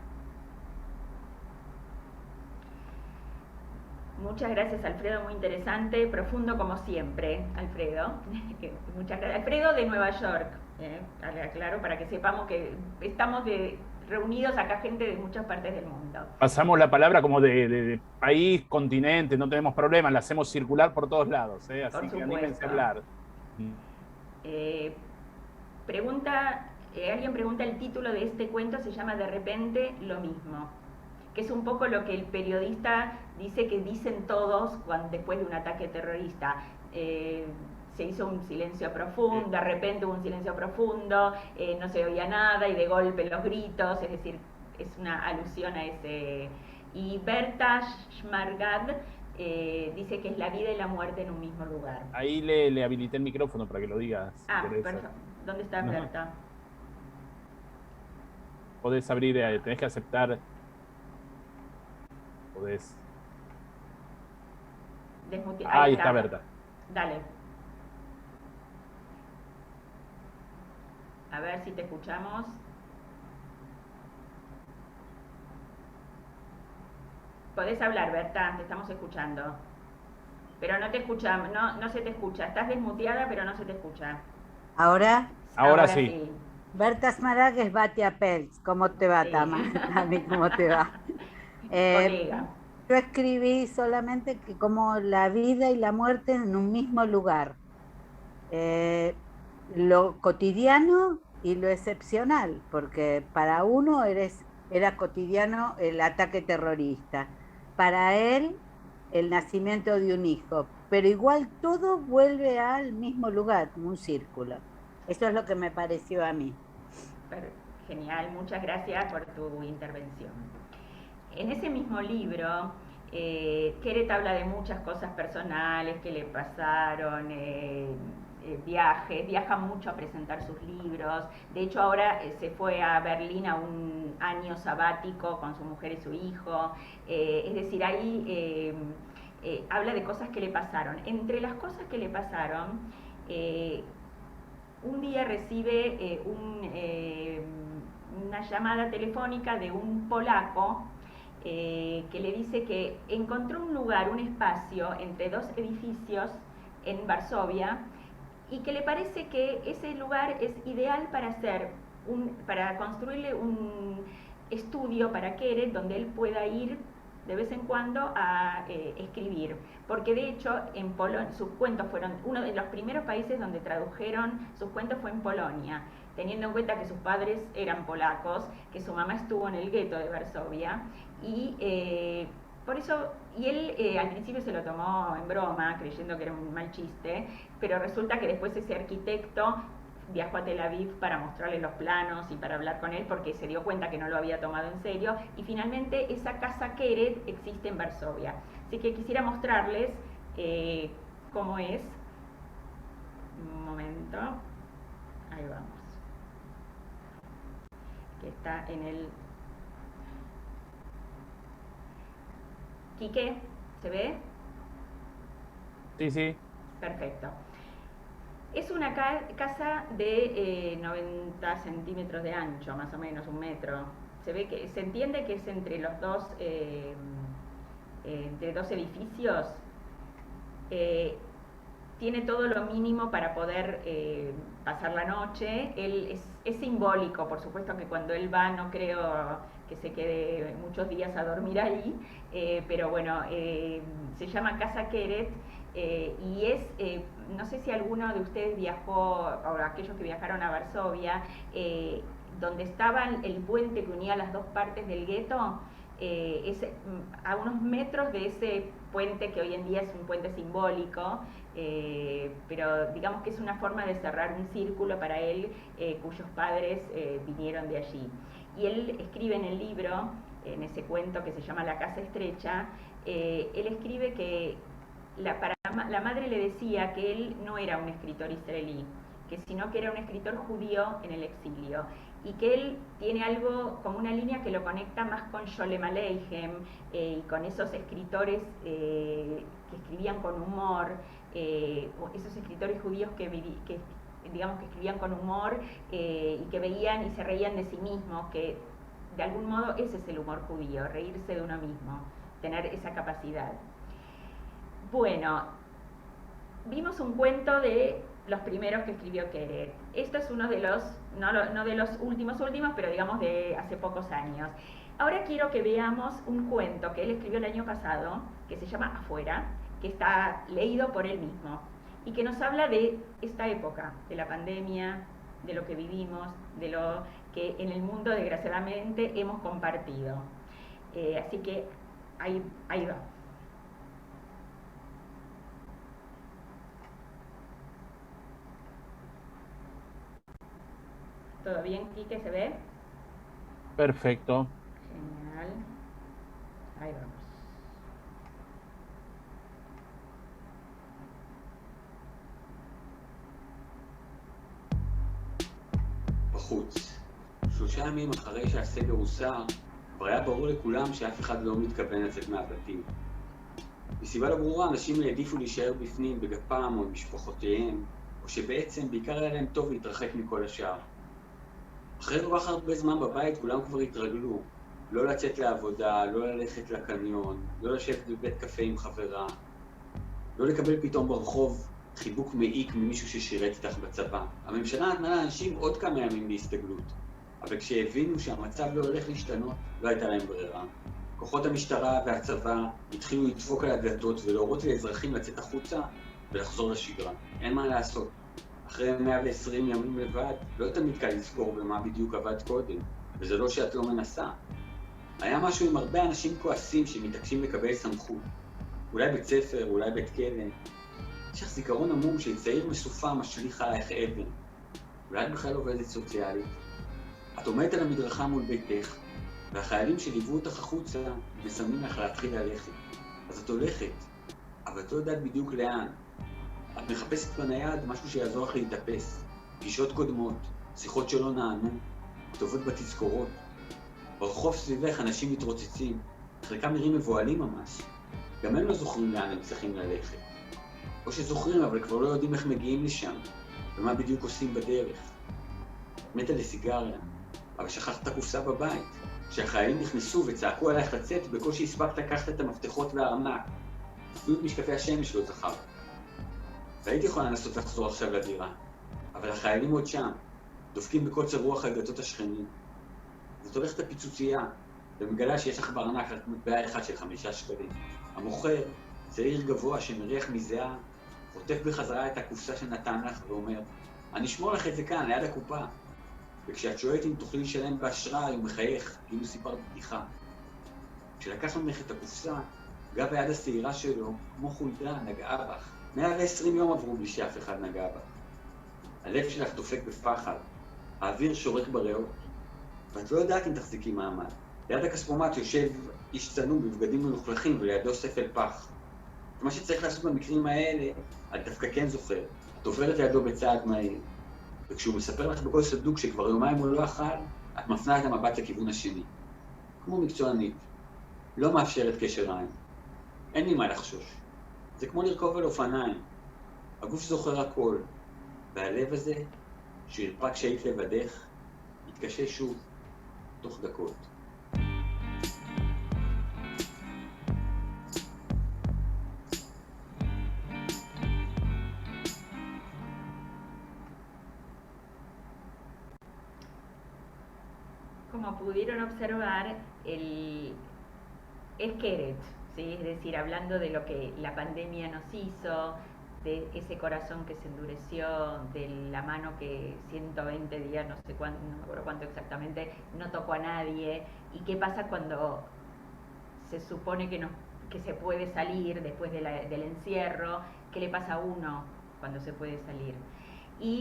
Muchas gracias, Alfredo, muy interesante, profundo como siempre, Alfredo. Muchas gracias. Alfredo de Nueva York, aclaro para que sepamos que estamos reunidos acá gente de muchas partes del mundo. Pasamos la palabra como de país, continente, no tenemos problemas, la hacemos circular por todos lados, así que anímense a hablar. Alguien pregunta, el título de este cuento se llama De repente lo mismo, que es un poco lo que el periodista dice que dicen todos después de un ataque terrorista. se hizo un silencio profundo, de repente hubo un silencio profundo, no se oía nada y de golpe los gritos, es decir, es una alusión a ese. Y Berta Schmargad dice que es la vida y la muerte en un mismo lugar. Ahí le habilité el micrófono para que lo digas. Perfecto. ¿Dónde está Berta? Podés abrir, tenés que aceptar. Podés. Ahí está Berta. Dale. A ver si te escuchamos. Podés hablar, Berta, te estamos escuchando. Pero no te escuchamos, no se te escucha. Estás desmuteada, pero no se te escucha. ¿Ahora? Ahora sí. Berta Smaragd es Batia Peltz. ¿Cómo te va, sí. Tama? A mí, ¿cómo te va? Colega. Yo escribí solamente que como la vida y la muerte en un mismo lugar. Lo cotidiano y lo excepcional, porque para uno era cotidiano el ataque terrorista, para él el nacimiento de un hijo, pero igual todo vuelve al mismo lugar, como un círculo. Eso es lo que me pareció a mí. Genial, muchas gracias por tu intervención. En ese mismo libro, Keret habla de muchas cosas personales que le pasaron, viaja mucho a presentar sus libros. De hecho, ahora se fue a Berlín a un año sabático con su mujer y su hijo. Es decir, ahí habla de cosas que le pasaron. Entre las cosas que le pasaron, un día recibe una llamada telefónica de un polaco que le dice que encontró un lugar, un espacio entre dos edificios en Varsovia y que le parece que ese lugar es ideal para construirle un estudio para Keret donde él pueda ir de vez en cuando a escribir, porque de hecho en Polonia sus cuentos fueron uno de los primeros países donde tradujeron sus cuentos fue en Polonia, teniendo en cuenta que sus padres eran polacos, que su mamá estuvo en el gueto de Varsovia y por eso, y él al principio se lo tomó en broma, creyendo que era un mal chiste, pero resulta que después ese arquitecto viajó a Tel Aviv para mostrarle los planos y para hablar con él porque se dio cuenta que no lo había tomado en serio y finalmente esa casa Keret existe en Varsovia. Así que quisiera mostrarles cómo es. Un momento. Ahí vamos. Que está en el... Quique, ¿se ve? Sí, sí. Perfecto. Es una casa de 90 centímetros de ancho, más o menos, 1 metro. Se entiende que es entre los dos edificios. Tiene todo lo mínimo para poder pasar la noche. Él es simbólico, por supuesto que cuando él va no creo que se quede muchos días a dormir ahí, pero bueno, se llama Casa Keret. Y es, no sé si alguno de ustedes viajó, o aquellos que viajaron a Varsovia, donde estaba el puente que unía las dos partes del gueto, es a unos metros de ese puente que hoy en día es un puente simbólico, pero digamos que es una forma de cerrar un círculo para él, cuyos padres vinieron de allí. Y él escribe en el libro, en ese cuento que se llama La casa estrecha, él escribe que la madre le decía que él no era un escritor israelí, sino que era un escritor judío en el exilio, y que él tiene algo como una línea que lo conecta más con Sholem Aleichem y con esos escritores que escribían con humor, esos escritores judíos que digamos que escribían con humor y que veían y se reían de sí mismos, que de algún modo ese es el humor judío, reírse de uno mismo, tener esa capacidad. Bueno, vimos un cuento de los primeros que escribió Keret. Esto es uno de los, no de los últimos, pero digamos de hace pocos años. Ahora quiero que veamos un cuento que él escribió el año pasado, que se llama Afuera, que está leído por él mismo, y que nos habla de esta época, de la pandemia, de lo que vivimos, de lo que en el mundo desgraciadamente hemos compartido. Así que ahí va. ¿Todo bien, Quique? ¿Se ve? Perfecto. Genial. Ahí vamos. בחוץ. 3 ימים אחרי שהסגר הוסר, כבר היה ברור לכולם שאף אחד לא מתכוון לצאת מהבתים. מסיבה לא ברורה, אנשים העדיפו להישאר בפנים בגפם או עם משפחותיהם, או שבעצם בעיקר היה להם טוב להתרחק מכל השאר. אחרי כל כך הרבה זמן בבית כולם כבר התרגלו. לא לצאת לעבודה, לא ללכת לקניון, לא לשבת בבית קפה עם חברה, לא לקבל פתאום ברחוב חיבוק מעיק ממישהו ששירת איתך בצבא. הממשלה נתנה לאנשים עוד כמה ימים להסתגלות, אבל כשהבינו שהמצב לא הולך להשתנות, לא הייתה להם ברירה. כוחות המשטרה והצבא התחילו לדפוק על הדלתות ולהורות לאזרחים לצאת החוצה ולחזור לשגרה. אין מה לעשות. אחרי 120 ימים לבד, לא תמיד קל לזכור במה בדיוק עבד קודם, וזה לא שאת לא מנסה. היה משהו עם הרבה אנשים כועסים שמתעקשים לקבל סמכות. אולי בית ספר, אולי בית כלא. יש לך זיכרון עמום של צעיר מסופה משליך עלייך אבן. אולי את בכלל עובדת סוציאלית. את עומדת על המדרכה מול ביתך, והחיילים שליוו אותך החוצה מסמנים לך להתחיל ללכת. אז את הולכת, אבל את לא יודעת בדיוק לאן. את מחפשת בנייד משהו שיעזור לך להתאפס. פגישות קודמות, שיחות שלא נענו, כתובות בתזכורות. ברחוב סביבך אנשים מתרוצצים, חלקם נראים מבועלים ממש. גם הם לא זוכרים לאן הם צריכים ללכת. או שזוכרים אבל כבר לא יודעים איך מגיעים לשם, ומה בדיוק עושים בדרך. מתה לסיגריה, אבל שכחת את הקופסה בבית. כשהחיילים נכנסו וצעקו עלייך לצאת, בקושי הספקת לקחת את המפתחות והארנק. אפילו את משקפי השמש לא זכרת. והייתי יכולה לנסות לחזור עכשיו לדירה, אבל החיילים עוד שם, דופקים בקוצר רוח על דלתות השכנים. זאת הולכת הפיצוצייה, ומגלה שיש לך בארנק רק מטבע אחד של 5 שקלים. המוכר, צעיר גבוה שמריח מזיעה, חוטף בחזרה את הקופסה שנתן לך ואומר, אני אשמור לך את זה כאן, ליד הקופה. וכשאת שואלת אם תוכלי לשלם באשראי, הוא מחייך, כאילו סיפרת בדיחה. כשלקח ממך את הקופסה, גב היד השעירה שלו, כמו חולדה, נגעה בך. 120 יום עברו בלי שאף אחד נגע בך. הלב שלך דופק בפחד, האוויר שורק בריאות, ואת לא יודעת אם תחזיקי מעמד. ליד הכספומט יושב איש צנום בבגדים מלוכלכים ולידו ספל פח. את מה שצריך לעשות במקרים האלה, את דווקא כן זוכר. את עוברת לידו בצעד מהיר, וכשהוא מספר לך בכל סדוק שכבר יומיים הוא לא אכל, את מפנה את המבט לכיוון השני. כמו מקצוענית, לא מאפשרת קשר עין. אין לי מה לחשוש. זה כמו לרכוב על אופניים. הגוף זוכר הכל, והלב הזה, שהרפק כשהיית לבדך, יתקשה שוב, תוך דקות. Como pudieron observar, es Keret, ¿sí? Es decir, hablando de lo que la pandemia nos hizo, de ese corazón que se endureció, de la mano que 120 días, no sé cuánto, no me acuerdo cuánto exactamente, no tocó a nadie, y qué pasa cuando se supone que se puede salir después del encierro, qué le pasa a uno cuando se puede salir. Y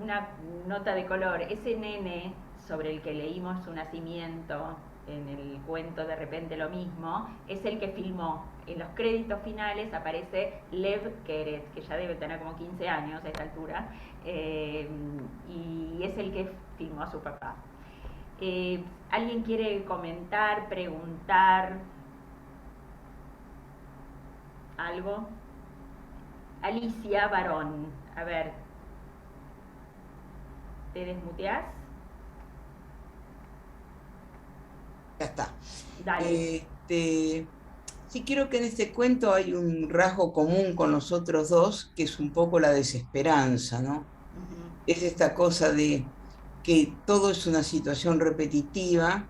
una nota de color, ese nene sobre el que leímos su nacimiento en el cuento De repente lo mismo, es el que filmó. En los créditos finales aparece Lev Keret, que ya debe tener como 15 años a esta altura, y es el que filmó a su papá. ¿Alguien quiere comentar, preguntar algo? Alicia Barón, a ver, ¿te desmuteás? Ya está. Dale. Sí, creo que en este cuento hay un rasgo común con los otros dos, que es un poco la desesperanza, ¿no? Es esta cosa de que todo es una situación repetitiva.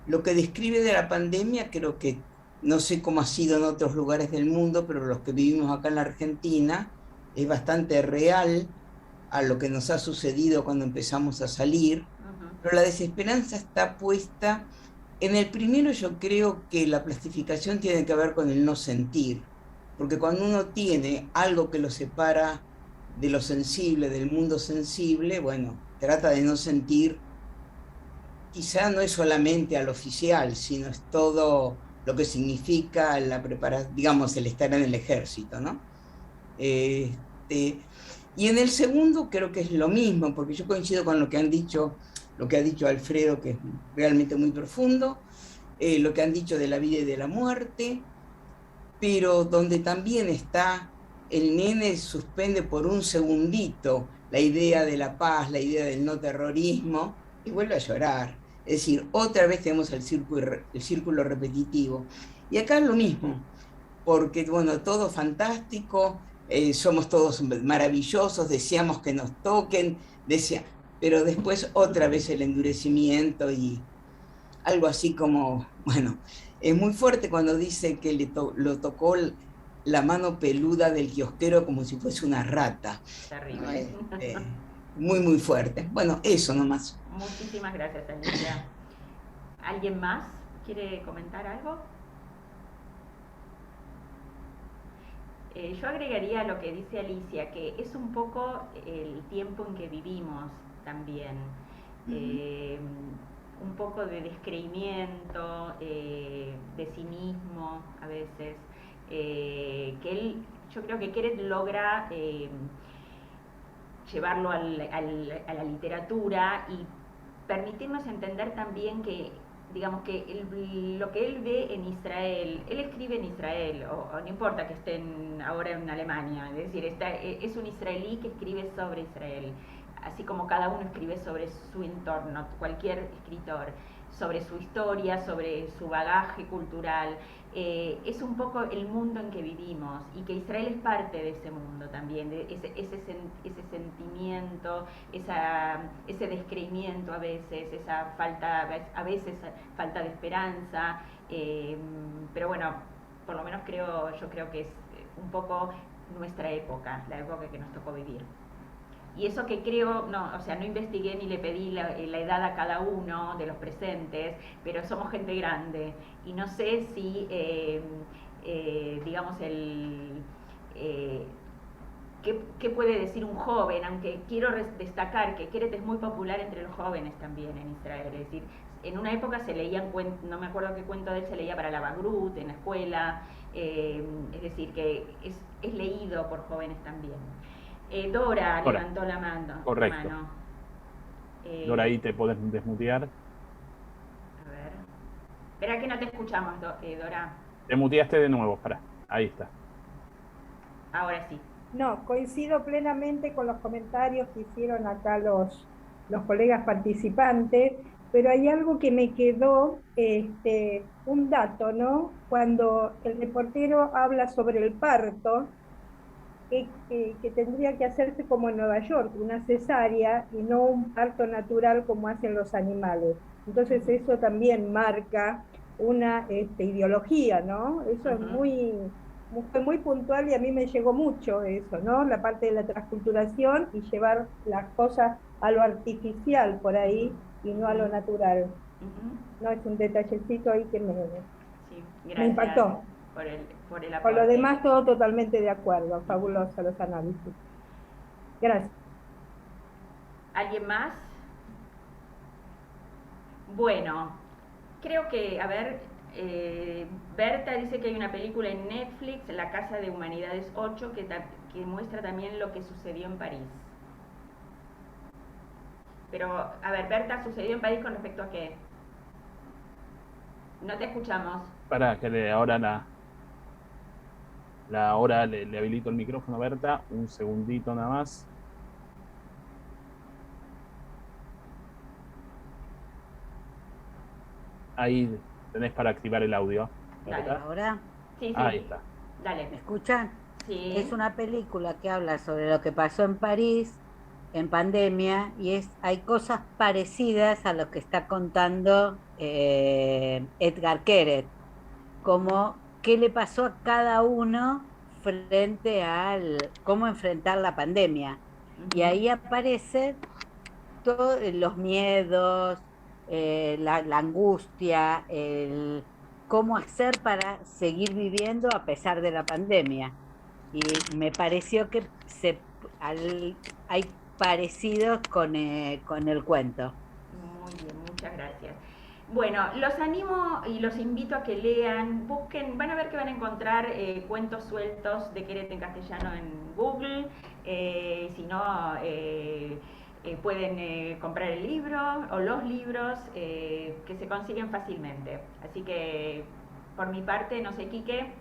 Lo que describe de la pandemia, creo que, no sé cómo ha sido en otros lugares del mundo, pero los que vivimos acá en la Argentina, es bastante real a lo que nos ha sucedido cuando empezamos a salir. Pero la desesperanza está puesta. En el primero yo creo que la plastificación tiene que ver con el no sentir, porque cuando uno tiene algo que lo separa de lo sensible, del mundo sensible, bueno, trata de no sentir, quizá no es solamente al oficial, sino es todo lo que significa la preparación, digamos, el estar en el ejército, ¿no? Y en el segundo creo que es lo mismo, porque yo coincido con lo que ha dicho Alfredo, que es realmente muy profundo, lo que han dicho de la vida y de la muerte, pero donde también está el nene suspende por un segundito la idea de la paz, la idea del no terrorismo, y vuelve a llorar. Es decir, otra vez tenemos el círculo repetitivo. Y acá es lo mismo, porque bueno, todo fantástico, somos todos maravillosos, deseamos que nos toquen, pero después otra vez el endurecimiento y algo así como, bueno, es muy fuerte cuando dice que lo tocó la mano peluda del kiosquero como si fuese una rata. Terrible. Muy, muy fuerte. Bueno, eso nomás. Muchísimas gracias, Alicia. ¿Alguien más quiere comentar algo? Yo agregaría lo que dice Alicia, que es un poco el tiempo en que vivimos también. Un poco de descreimiento, de cinismo a veces, que yo creo que Keret logra llevarlo a la literatura y permitirnos entender también que, digamos, que lo que él ve en Israel, él escribe en Israel, o no importa que estén ahora en Alemania, es decir, es un israelí que escribe sobre Israel, así como cada uno escribe sobre su entorno, cualquier escritor, sobre su historia, sobre su bagaje cultural. Es un poco el mundo en que vivimos, y que Israel es parte de ese mundo también, de ese sentimiento, ese descreimiento a veces, esa falta, a veces falta de esperanza, pero bueno, por lo menos yo creo que es un poco nuestra época, la época que nos tocó vivir. Y eso que creo, no investigué ni le pedí la edad a cada uno de los presentes, pero somos gente grande y no sé si, digamos, ¿qué puede decir un joven? Aunque quiero destacar que Keret es muy popular entre los jóvenes también en Israel, es decir, en una época se leían cuentos, no me acuerdo qué cuento de él se leía para la Bagrut en la escuela, es decir, que es leído por jóvenes también. Dora levantó la mano. Correcto. Dora, ahí te podés desmutear. A ver. Espera que no te escuchamos, Dora. Te muteaste de nuevo, pará. Ahí está. Ahora sí. No, coincido plenamente con los comentarios que hicieron acá los colegas participantes, pero hay algo que me quedó, un dato, ¿no? Cuando el reportero habla sobre el parto, que tendría que hacerse como en Nueva York, una cesárea y no un parto natural como hacen los animales. Entonces eso también marca una ideología, ¿no? Eso es fue muy puntual y a mí me llegó mucho eso, ¿no? La parte de la transculturación y llevar las cosas a lo artificial por ahí y no a lo natural. No, es un detallecito ahí que me impactó. Por el aporte. Por lo demás, todo totalmente de acuerdo. Fabuloso los análisis. Gracias. ¿Alguien más? Bueno, creo que, a ver, Berta dice que hay una película en Netflix, La Casa de Humanidades 8, que muestra también lo que sucedió en París. Pero, a ver, Berta, ¿sucedió en París con respecto a qué? No te escuchamos. Para que ahora ahora le habilito el micrófono a Berta, un segundito nada más. Ahí tenés para activar el audio. Dale, ¿ahora? Sí. Ahí está. Dale. ¿Me escuchan? Sí. Es una película que habla sobre lo que pasó en París en pandemia y hay cosas parecidas a lo que está contando Edgar Keret, como qué le pasó a cada uno frente al cómo enfrentar la pandemia. Y ahí aparecen todos los miedos, la angustia, cómo hacer para seguir viviendo a pesar de la pandemia. Y me pareció que hay parecidos con el cuento. Muy bien, muchas gracias. Bueno, los animo y los invito a que lean, busquen, van a ver que van a encontrar cuentos sueltos de Keret en castellano en Google, si no pueden comprar el libro o los libros que se consiguen fácilmente. Así que por mi parte, no sé, Quique,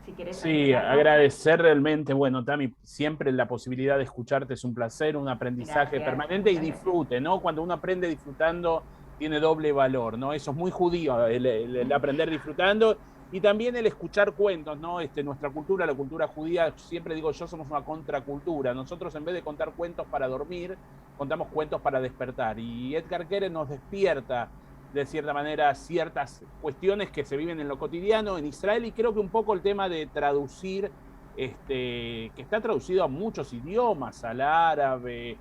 si querés... Sí, agradecer realmente, bueno, Tami, siempre la posibilidad de escucharte es un placer, un aprendizaje permanente y disfrute, ¿no? Cuando uno aprende disfrutando tiene doble valor, ¿no? Eso es muy judío, el aprender disfrutando y también el escuchar cuentos, ¿no? Nuestra cultura, la cultura judía, siempre digo yo, somos una contracultura. Nosotros en vez de contar cuentos para dormir, contamos cuentos para despertar. Y Edgar Keret nos despierta de cierta manera ciertas cuestiones que se viven en lo cotidiano en Israel, y creo que un poco el tema de traducir, que está traducido a muchos idiomas, al árabe,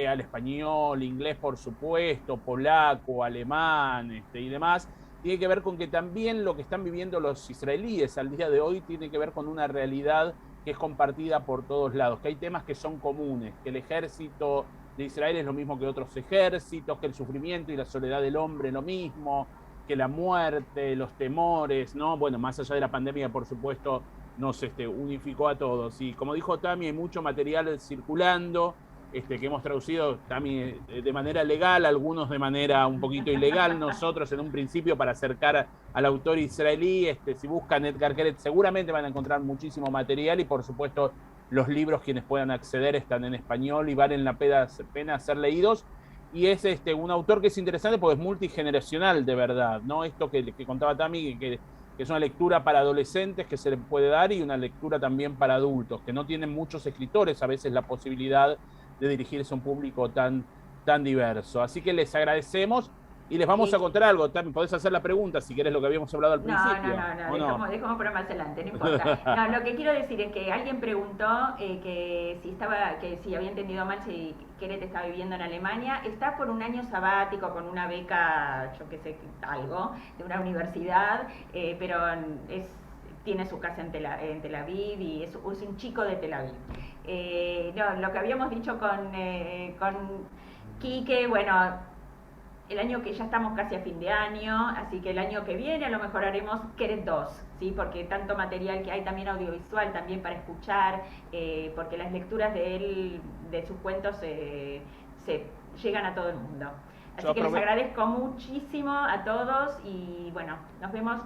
al español, inglés por supuesto, polaco, alemán y demás, tiene que ver con que también lo que están viviendo los israelíes al día de hoy tiene que ver con una realidad que es compartida por todos lados, que hay temas que son comunes, que el ejército de Israel es lo mismo que otros ejércitos, que el sufrimiento y la soledad del hombre es lo mismo, que la muerte, los temores, ¿no? Bueno, más allá de la pandemia, por supuesto, nos unificó a todos. Y como dijo Tami, hay mucho material circulando, que hemos traducido, Tami, de manera legal, algunos de manera un poquito ilegal. Nosotros en un principio para acercar al autor israelí, si buscan Edgar Keret seguramente van a encontrar muchísimo material, y por supuesto los libros, quienes puedan acceder, están en español y valen la pena ser leídos. Y es un autor que es interesante porque es multigeneracional de verdad, ¿no? Esto que contaba Tami, que es una lectura para adolescentes que se le puede dar, y una lectura también para adultos, que no tienen muchos escritores a veces la posibilidad de dirigirse a un público tan diverso. Así que les agradecemos y les vamos a contar algo. También podés hacer la pregunta si querés, lo que habíamos hablado al principio. No, dejamos para más adelante, no importa. No, lo que quiero decir es que alguien preguntó que si había entendido mal, si Keret estaba viviendo en Alemania. Está por un año sabático con una beca, yo qué sé, algo, de una universidad, pero tiene su casa en Tel Aviv y es un chico de Tel Aviv. No, lo que habíamos dicho con Quique, bueno, el año que ya estamos casi a fin de año, así que el año que viene a lo mejor haremos Keret 2, ¿sí? Porque tanto material que hay, también audiovisual, también para escuchar, porque las lecturas de él, de sus cuentos, se llegan a todo el mundo. Así que les agradezco muchísimo a todos y bueno, nos vemos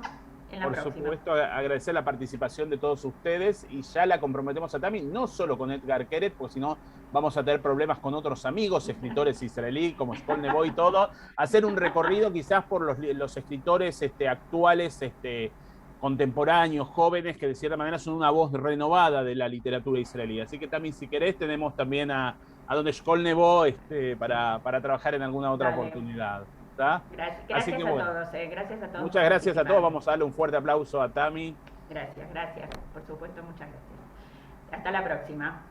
en la próxima. Por supuesto, agradecer la participación de todos ustedes, y ya la comprometemos a Tami, no solo con Edgar Keret, porque si no vamos a tener problemas con otros amigos, escritores israelí, como Shkol Nebo y todo, hacer un recorrido quizás por los escritores actuales, contemporáneos, jóvenes, que de cierta manera son una voz renovada de la literatura israelí. Así que también, si querés, tenemos también a donde Shkol Nebo para trabajar en alguna otra oportunidad. Gracias a todos, gracias a todos. Muchas gracias a todos, vamos a darle un fuerte aplauso a Tami. Gracias, por supuesto, muchas gracias. Hasta la próxima.